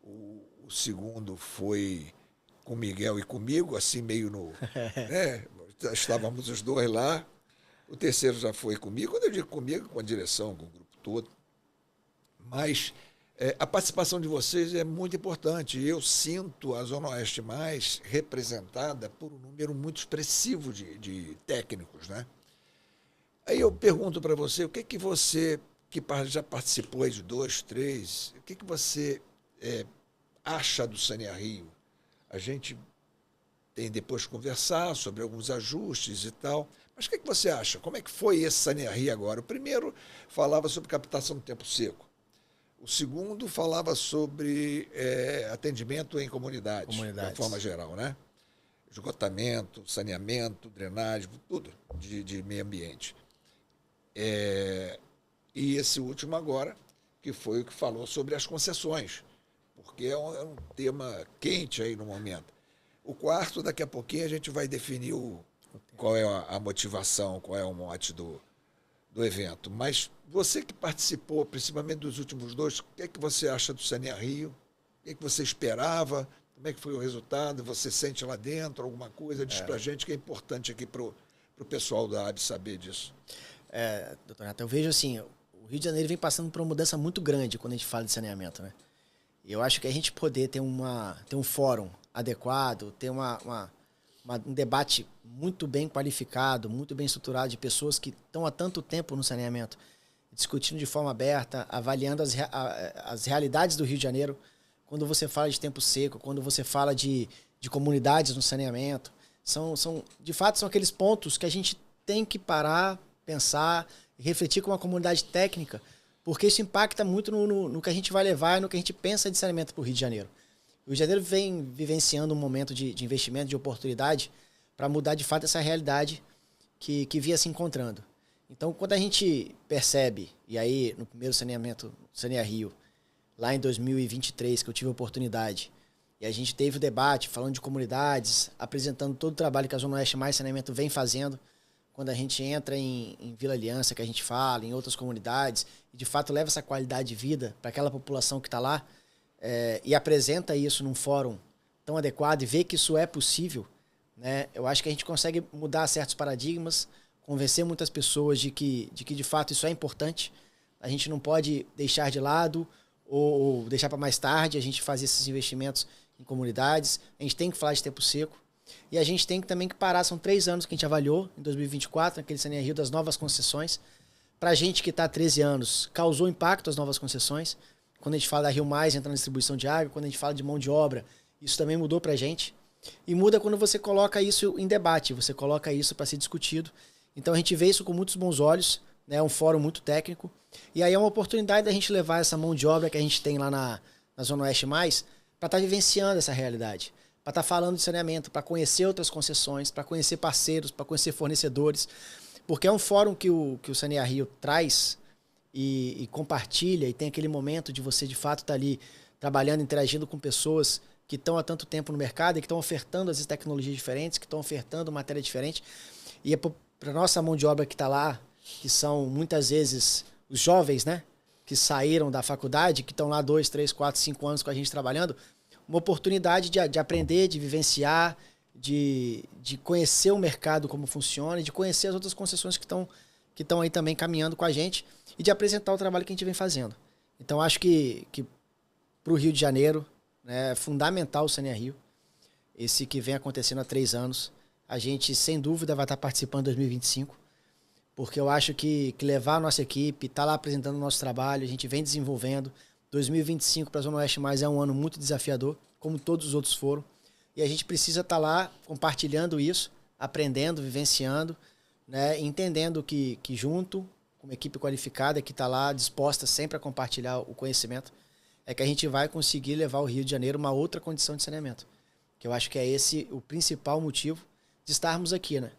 o segundo foi com o Miguel e comigo, assim meio no... né? Estávamos os 2 lá, o terceiro já foi comigo, quando eu digo comigo, com a direção, com o grupo todo, mas... a participação de vocês é muito importante. Eu sinto a Zona Oeste Mais representada por um número muito expressivo de técnicos, né? Aí eu pergunto para você, o que você, que já participou de 2, 3, o que você acha do Saneia Rio? A gente tem depois que conversar sobre alguns ajustes e tal, mas o que você acha? Como é que foi esse Saneia Rio agora? O primeiro falava sobre captação do tempo seco. O segundo falava sobre atendimento em comunidades, de forma geral, né? Esgotamento, saneamento, drenagem, tudo de meio ambiente. E esse último agora, que foi o que falou sobre as concessões, porque é um tema quente aí no momento. O quarto, daqui a pouquinho, a gente vai definir qual é a motivação, qual é o mote do evento. Mas você que participou, principalmente dos últimos 2, o que é que você acha do Saneia Rio que você esperava? Como é que foi o resultado? Você sente lá dentro alguma coisa? Diz para a gente que é importante aqui para o pessoal da AB saber disso. Doutor Renato, eu vejo assim, o Rio de Janeiro vem passando por uma mudança muito grande quando a gente fala de saneamento, né? E eu acho que a gente poder ter um fórum adequado, ter um debate muito bem qualificado, muito bem estruturado de pessoas que estão há tanto tempo no saneamento, discutindo de forma aberta, avaliando as realidades do Rio de Janeiro, quando você fala de tempo seco, quando você fala de comunidades no saneamento, de fato, são aqueles pontos que a gente tem que parar, pensar e refletir com uma comunidade técnica, porque isso impacta muito no que a gente vai levar e no que a gente pensa de saneamento para o Rio de Janeiro. O Rio de Janeiro vem vivenciando um momento de investimento, de oportunidade, para mudar de fato essa realidade que vinha se encontrando. Então, quando a gente percebe, e aí no primeiro saneamento, Saneia Rio, lá em 2023, que eu tive a oportunidade, e a gente teve o debate falando de comunidades, apresentando todo o trabalho que a Zona Oeste Mais Saneamento vem fazendo, quando a gente entra em Vila Aliança, que a gente fala, em outras comunidades, e de fato leva essa qualidade de vida para aquela população que está lá, e apresenta isso num fórum tão adequado e vê que isso é possível, né? Eu acho que a gente consegue mudar certos paradigmas, convencer muitas pessoas de que de fato isso é importante. A gente não pode deixar de lado ou deixar para mais tarde a gente fazer esses investimentos em comunidades. A gente tem que falar de tempo seco. E a gente tem também que parar, são 3 anos que a gente avaliou, em 2024, naquele Saneia Rio das novas concessões. Para a gente que está há 13 anos, causou impacto as novas concessões. Quando a gente fala da Rio Mais, entra na distribuição de água, quando a gente fala de mão de obra, isso também mudou para a gente. E muda quando você coloca isso em debate, você coloca isso para ser discutido. Então a gente vê isso com muitos bons olhos, né? É um fórum muito técnico. E aí é uma oportunidade da gente levar essa mão de obra que a gente tem lá na Zona Oeste Mais, para estar vivenciando essa realidade, para estar falando de saneamento, para conhecer outras concessões, para conhecer parceiros, para conhecer fornecedores. Porque é um fórum que o Saneia Rio traz e compartilha, e tem aquele momento de você de fato estar ali trabalhando, interagindo com pessoas que estão há tanto tempo no mercado e que estão ofertando as tecnologias diferentes, que estão ofertando matéria diferente. E é para a nossa mão de obra que está lá, que são muitas vezes os jovens, né, que saíram da faculdade, que estão lá 2, 3, 4, 5 anos com a gente trabalhando, uma oportunidade de aprender, de vivenciar, de conhecer o mercado, como funciona, e de conhecer as outras concessões que estão aí também caminhando com a gente, e de apresentar o trabalho que a gente vem fazendo. Então, acho que para o Rio de Janeiro, né, é fundamental o Saneia Rio, esse que vem acontecendo há 3 anos. A gente, sem dúvida, vai estar participando em 2025, porque eu acho que levar a nossa equipe, estar lá apresentando o nosso trabalho, a gente vem desenvolvendo. 2025 para a Zona Oeste Mais é um ano muito desafiador, como todos os outros foram. E a gente precisa estar lá compartilhando isso, aprendendo, vivenciando, né, entendendo que junto, com uma equipe qualificada que está lá disposta sempre a compartilhar o conhecimento, é que a gente vai conseguir levar o Rio de Janeiro a uma outra condição de saneamento. Que eu acho que é esse o principal motivo de estarmos aqui, né?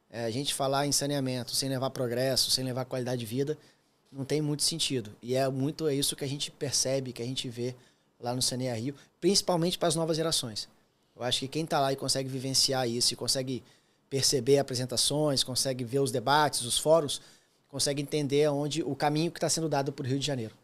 A gente falar em saneamento sem levar progresso, sem levar qualidade de vida, não tem muito sentido. E é isso que a gente percebe, que a gente vê lá no Saneia Rio, principalmente para as novas gerações. Eu acho que quem está lá e consegue vivenciar isso, e consegue perceber apresentações, consegue ver os debates, os fóruns, consegue entender o caminho que está sendo dado para o Rio de Janeiro.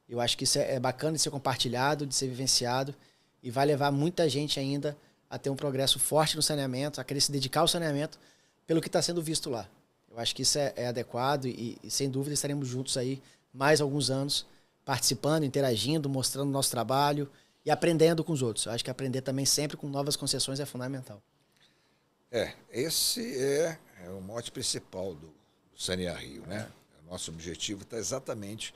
Eu acho que isso é bacana de ser compartilhado, de ser vivenciado, e vai levar muita gente ainda a ter um progresso forte no saneamento, a querer se dedicar ao saneamento, pelo que está sendo visto lá. Eu acho que isso é adequado e, sem dúvida, estaremos juntos aí mais alguns anos, participando, interagindo, mostrando o nosso trabalho e aprendendo com os outros. Eu acho que aprender também sempre com novas concessões é fundamental. Esse é o mote principal do Saneia Rio, né? O nosso objetivo está exatamente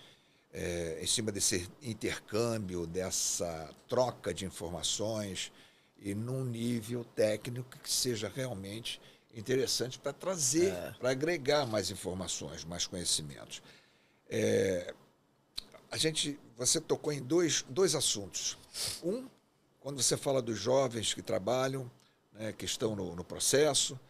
em cima desse intercâmbio, dessa troca de informações e num nível técnico que seja realmente interessante para trazer, para agregar mais informações, mais conhecimentos. Você tocou em dois assuntos. Quando você fala dos jovens que trabalham, né, que estão no processo,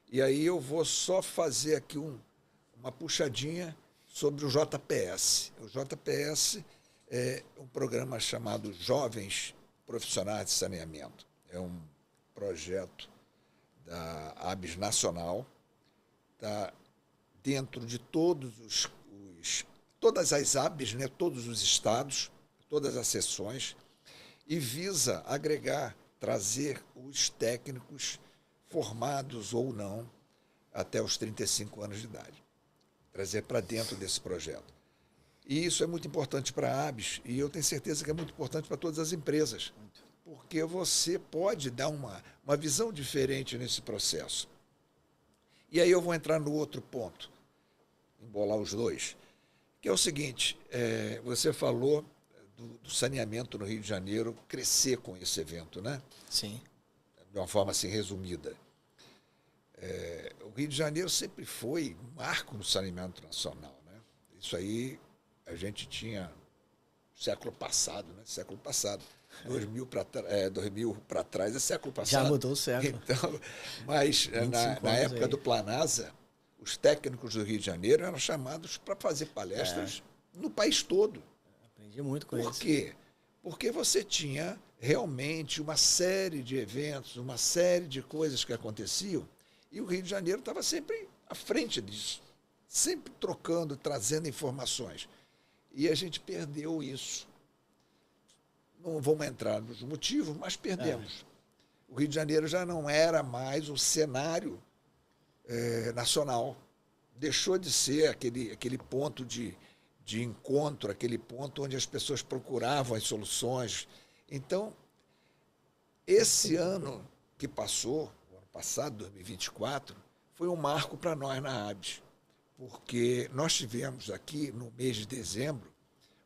e aí eu vou só fazer aqui uma puxadinha sobre o JPS. O JPS é um programa chamado Jovens Profissionais de Saneamento. É um projeto da ABS Nacional, está dentro de todas as ABS, né, todos os estados, todas as seções, e visa agregar, trazer os técnicos formados ou não até os 35 anos de idade, trazer para dentro desse projeto. E isso é muito importante para a ABS e eu tenho certeza que é muito importante para todas as empresas, porque você pode dar uma visão diferente nesse processo. E aí eu vou entrar no outro ponto, embolar os dois, que é o seguinte, você falou do saneamento no Rio de Janeiro crescer com esse evento, né? Sim. De uma forma assim resumida. O Rio de Janeiro sempre foi um marco no saneamento nacional, né? Isso aí a gente tinha século passado, né? Século passado. 2000 para trás é século passado. Já mudou o século. Então, mas na época do Planasa, os técnicos do Rio de Janeiro eram chamados para fazer palestras no país todo. Aprendi muito com isso. Por quê? Porque você tinha realmente uma série de eventos, uma série de coisas que aconteciam, e o Rio de Janeiro estava sempre à frente disso, sempre trocando, trazendo informações. E a gente perdeu isso. Não vamos entrar nos motivos, mas perdemos. O Rio de Janeiro já não era mais o cenário nacional. Deixou de ser aquele ponto de encontro, aquele ponto onde as pessoas procuravam as soluções. Então, esse ano que passou, o ano passado, 2024, foi um marco para nós na ABS, porque nós tivemos aqui, no mês de dezembro,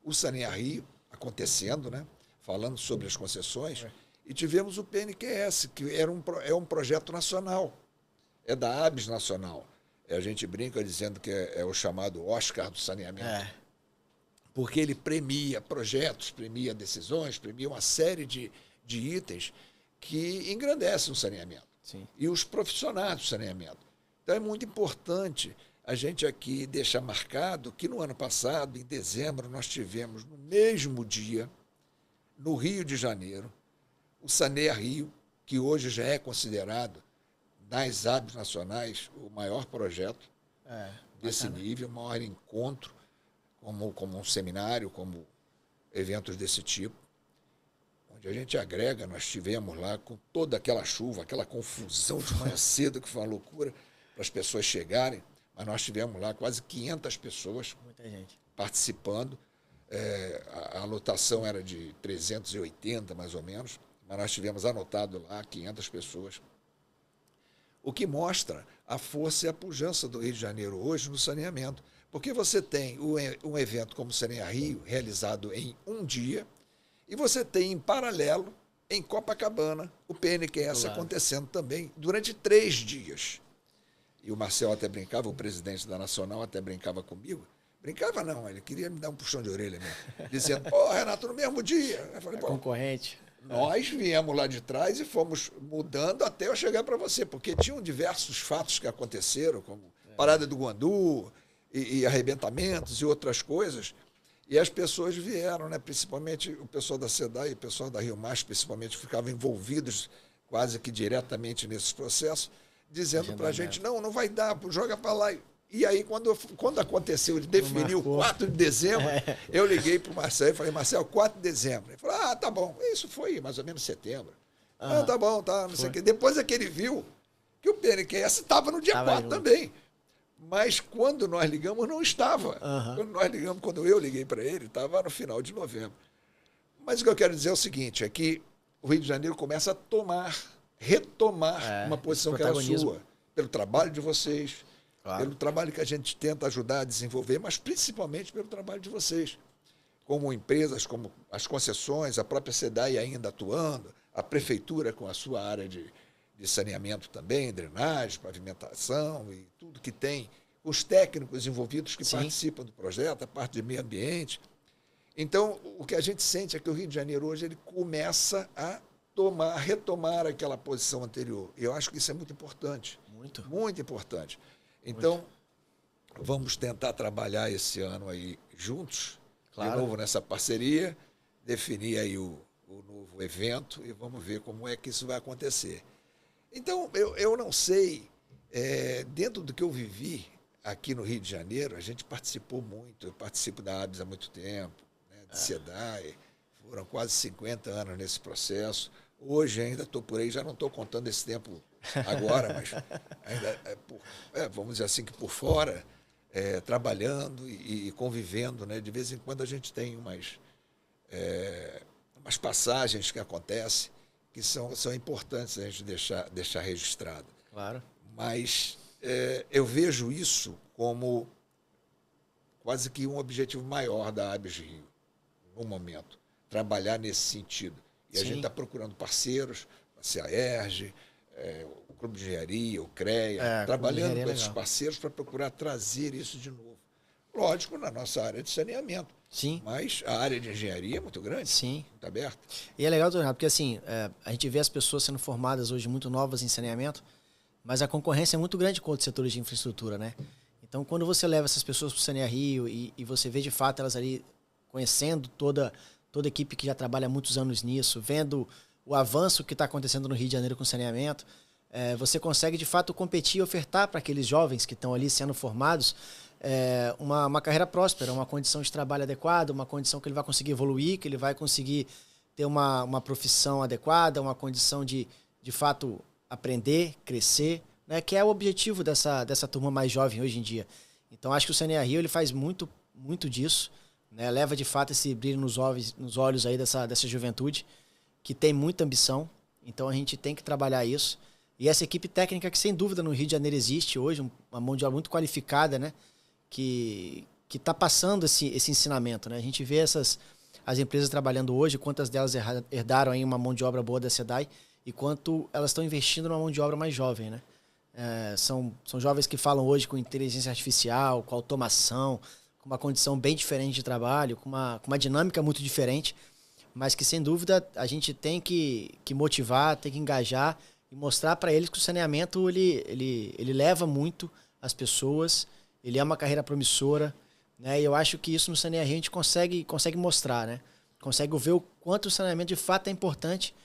o Sanear Rio acontecendo, né? Falando sobre as concessões, e tivemos o PNQS, que é um projeto nacional, é da ABS nacional. A gente brinca dizendo que é o chamado Oscar do saneamento. Porque ele premia projetos, premia decisões, premia uma série de itens que engrandecem o saneamento. Sim. E os profissionais do saneamento. Então é muito importante a gente aqui deixar marcado que no ano passado, em dezembro, nós tivemos no mesmo dia, no Rio de Janeiro, o Sanear Rio, que hoje já é considerado, nas ABS nacionais, o maior projeto desse nível, o maior encontro, como um seminário, como eventos desse tipo, onde a gente agrega, nós tivemos lá com toda aquela chuva, aquela confusão de manhã cedo, que foi uma loucura para as pessoas chegarem, mas nós tivemos lá quase 500 pessoas participando. A lotação era de 380, mais ou menos, mas nós tivemos anotado lá 500 pessoas. O que mostra a força e a pujança do Rio de Janeiro hoje no saneamento. Porque você tem um evento como o Sanear Rio, realizado em um dia, e você tem, em paralelo, em Copacabana, o PNQS acontecendo também durante 3 dias. E o Marcel até brincava, o presidente da Nacional até brincava comigo. Brincava não, ele queria me dar um puxão de orelha mesmo. Dizendo, pô, Renato, no mesmo dia. Eu falei, concorrente. Nós viemos lá de trás e fomos mudando até eu chegar para você, porque tinham diversos fatos que aconteceram, como Parada do Guandu, e arrebentamentos e outras coisas, e as pessoas vieram, né? Principalmente o pessoal da SEDAI e o pessoal da Rio Mais, principalmente, ficavam envolvidos quase que diretamente nesses processos, dizendo para a gente, não vai dar, joga para lá. E aí, quando aconteceu de definir o 4 de dezembro, eu liguei para o Marcel e falei, Marcel, 4 de dezembro. Ele falou, tá bom. Isso foi mais ou menos setembro. Tá bom, não sei o quê. Depois é que ele viu que o PNQS estava no dia 4 também. Mas quando nós ligamos, não estava. Quando eu liguei para ele, estava no final de novembro. Mas o que eu quero dizer é o seguinte, é que o Rio de Janeiro começa a retomar uma posição que era sua, pelo trabalho de vocês, pelo trabalho que a gente tenta ajudar a desenvolver, mas principalmente pelo trabalho de vocês, como empresas, como as concessões, a própria SEDAI ainda atuando, a prefeitura com a sua área de saneamento também, drenagem, pavimentação e tudo que tem, os técnicos envolvidos que participam do projeto, a parte de meio ambiente. Então, o que a gente sente é que o Rio de Janeiro hoje ele começa a retomar aquela posição anterior. E eu acho que isso é muito importante. Muito importante. Então, vamos tentar trabalhar esse ano aí juntos, de novo nessa parceria, definir aí o novo evento e vamos ver como é que isso vai acontecer. Então, eu não sei, dentro do que eu vivi aqui no Rio de Janeiro, a gente participou muito, eu participo da ABS há muito tempo, né, de SEDAI, Foram quase 50 anos nesse processo. Hoje ainda estou por aí, já não estou contando esse tempo agora, mas ainda, vamos dizer assim, que por fora, trabalhando e convivendo, né? De vez em quando a gente tem umas passagens que acontecem que são importantes a gente deixar registrado. Claro. Mas eu vejo isso como quase que um objetivo maior da ABS Rio, no momento, trabalhar nesse sentido. E a gente está procurando parceiros, a CEAERJ, o Clube de Engenharia, o CREA, trabalhando com esses parceiros para procurar trazer isso de novo. Lógico, na nossa área de saneamento. Sim. Mas a área de engenharia é muito grande. Sim. Muito aberta. E é legal, Renato, porque assim, a gente vê as pessoas sendo formadas hoje muito novas em saneamento, mas a concorrência é muito grande com outros setores de infraestrutura, né? Então, quando você leva essas pessoas para o Sanear Rio e você vê de fato elas ali conhecendo toda a equipe que já trabalha há muitos anos nisso, vendo o avanço que está acontecendo no Rio de Janeiro com saneamento, você consegue de fato competir e ofertar para aqueles jovens que estão ali sendo formados uma carreira próspera, uma condição de trabalho adequada, uma condição que ele vai conseguir evoluir, que ele vai conseguir ter uma profissão adequada, uma condição de fato aprender, crescer, né, que é o objetivo dessa turma mais jovem hoje em dia. Então acho que o Sanear Rio ele faz muito, muito disso, né, leva de fato esse brilho nos olhos aí dessa juventude que tem muita ambição. Então a gente tem que trabalhar isso. E essa equipe técnica que sem dúvida no Rio de Janeiro existe hoje, uma mão de obra muito qualificada, né, que está passando esse ensinamento, né? A gente vê as empresas trabalhando hoje, quantas delas herdaram aí uma mão de obra boa da SEDAI e quanto elas estão investindo numa mão de obra mais jovem, né? São jovens que falam hoje com inteligência artificial, com automação, com uma condição bem diferente de trabalho, com uma dinâmica muito diferente, mas que sem dúvida a gente tem que motivar, tem que engajar e mostrar para eles que o saneamento ele leva muito as pessoas, ele é uma carreira promissora, né? E eu acho que isso no Sanear Rio a gente consegue mostrar, né? Consegue ver o quanto o saneamento de fato é importante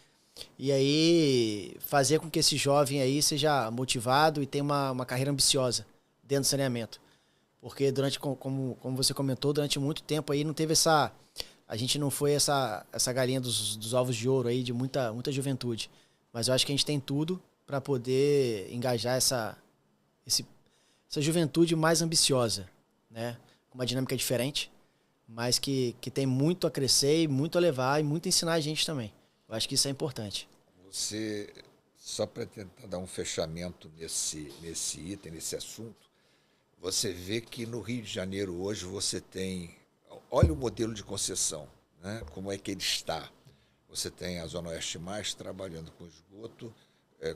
e aí fazer com que esse jovem aí seja motivado e tenha uma carreira ambiciosa dentro do saneamento. Porque como você comentou, durante muito tempo aí não teve a gente não foi essa galinha dos ovos de ouro aí de muita juventude. Mas eu acho que a gente tem tudo para poder engajar essa juventude mais ambiciosa, né? Com uma dinâmica diferente, mas que tem muito a crescer e muito a levar e muito a ensinar a gente também. Eu acho que isso é importante. Você, só para tentar dar um fechamento nesse item, nesse assunto, você vê que no Rio de Janeiro hoje você tem... Olha o modelo de concessão, né? Como é que ele está. Você tem a Zona Oeste Mais trabalhando com esgoto,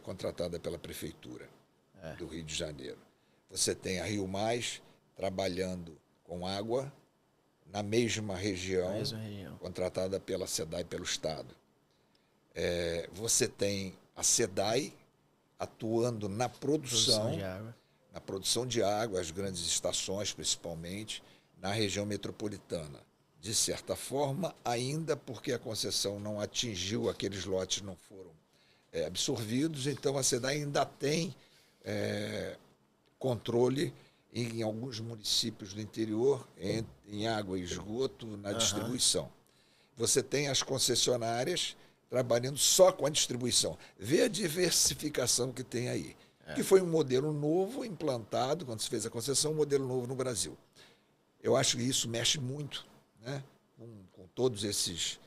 contratada pela Prefeitura do Rio de Janeiro. Você tem a Rio Mais trabalhando com água na mesma região, contratada pela SEDAI pelo Estado. Você tem a SEDAI atuando na produção de água, as grandes estações principalmente, na região metropolitana. De certa forma, ainda porque a concessão não atingiu, aqueles lotes não foram absorvidos, então a SEDAI ainda tem controle em alguns municípios do interior, em água e esgoto, na distribuição. Você tem as concessionárias trabalhando só com a distribuição. Vê a diversificação que tem aí. Que foi um modelo novo implantado, quando se fez a concessão, um modelo novo no Brasil. Eu acho que isso mexe muito, né, com todos esses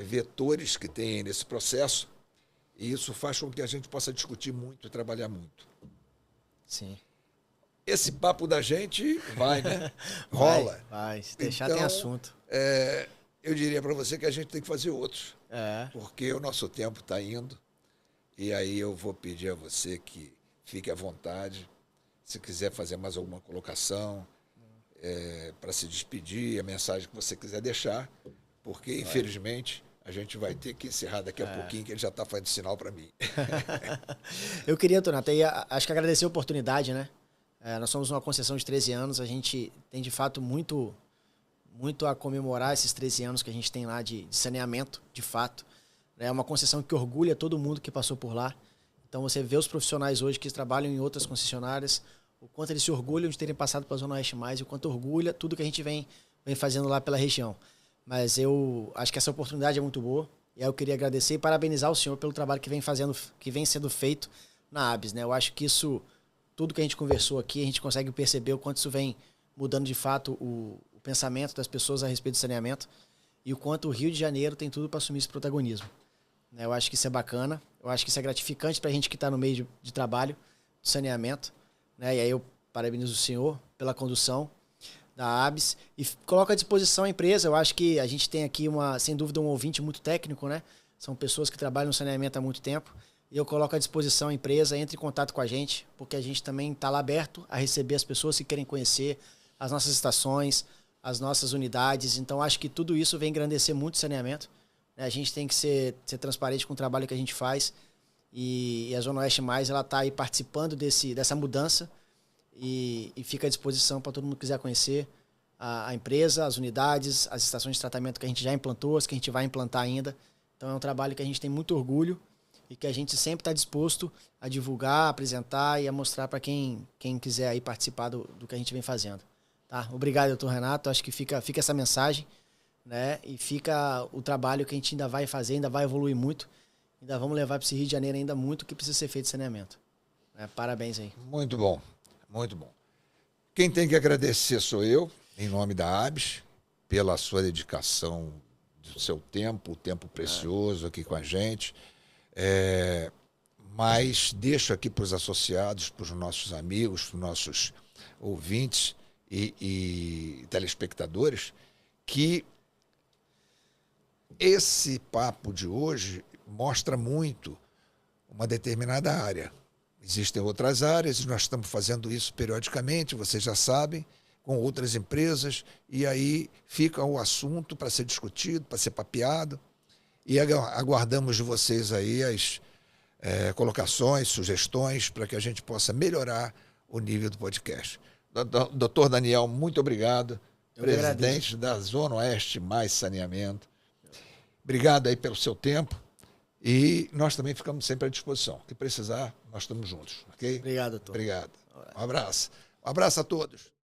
vetores que tem nesse processo, e isso faz com que a gente possa discutir muito e trabalhar muito. Sim. Esse papo da gente vai, né? Rola. Vai. Se deixar tem assunto. Eu diria para você que a gente tem que fazer outros. Porque o nosso tempo está indo. E aí eu vou pedir a você que fique à vontade. Se quiser fazer mais alguma colocação, para se despedir, a mensagem que você quiser deixar. Porque, infelizmente, a gente vai ter que encerrar daqui a pouquinho, que ele já está fazendo sinal para mim. Eu queria, Tonato, acho que agradecer a oportunidade, né? Nós somos uma concessão de 13 anos, a gente tem de fato muito a comemorar esses 13 anos que a gente tem lá de saneamento, de fato. É uma concessão que orgulha todo mundo que passou por lá. Então você vê os profissionais hoje que trabalham em outras concessionárias, o quanto eles se orgulham de terem passado pela Zona Oeste Mais, e o quanto orgulha tudo que a gente vem fazendo lá pela região. mas eu acho que essa oportunidade é muito boa. E aí eu queria agradecer e parabenizar o senhor pelo trabalho que vem sendo feito na ABS, né? Eu acho que isso, tudo que a gente conversou aqui, a gente consegue perceber o quanto isso vem mudando de fato o pensamento das pessoas a respeito do saneamento e o quanto o Rio de Janeiro tem tudo para assumir esse protagonismo. Né? Eu acho que isso é bacana, eu acho que isso é gratificante para a gente que está no meio de trabalho de saneamento. Né? E aí eu parabenizo o senhor pela condução da ABS e coloco à disposição a empresa. Eu acho que a gente tem aqui, sem dúvida, um ouvinte muito técnico, né? São pessoas que trabalham no saneamento há muito tempo. E eu coloco à disposição a empresa, entre em contato com a gente, porque a gente também está lá aberto a receber as pessoas que querem conhecer as nossas estações, as nossas unidades. Então, acho que tudo isso vem engrandecer muito o saneamento. Né? A gente tem que ser transparente com o trabalho que a gente faz. E a Zona Oeste Mais, ela está aí participando dessa mudança. E fica à disposição para todo mundo que quiser conhecer a empresa, as unidades, as estações de tratamento que a gente já implantou, as que a gente vai implantar ainda. Então é um trabalho que a gente tem muito orgulho e que a gente sempre está disposto a divulgar, a apresentar e a mostrar para quem quiser aí participar do que a gente vem fazendo. Tá? Obrigado, doutor Renato. Acho que fica essa mensagem, né? E fica o trabalho que a gente ainda vai fazer, ainda vai evoluir muito. Ainda vamos levar para esse Rio de Janeiro ainda muito que precisa ser feito de saneamento. Parabéns aí. Muito bom. Muito bom. Quem tem que agradecer sou eu, em nome da ABS, pela sua dedicação, do seu tempo, o tempo precioso aqui com a gente. Mas deixo aqui para os associados, para os nossos amigos, para os nossos ouvintes e telespectadores, que esse papo de hoje mostra muito uma determinada área. Existem outras áreas, nós estamos fazendo isso periodicamente, vocês já sabem, com outras empresas, e aí fica o assunto para ser discutido, para ser papeado, e aguardamos de vocês aí as colocações, sugestões, para que a gente possa melhorar o nível do podcast. Doutor Daniel, muito obrigado, presidente da Zona Oeste Mais Saneamento. Obrigado aí pelo seu tempo. E nós também ficamos sempre à disposição. O que precisar, nós estamos juntos, ok? Obrigado, doutor. Obrigado. Um abraço. Um abraço a todos.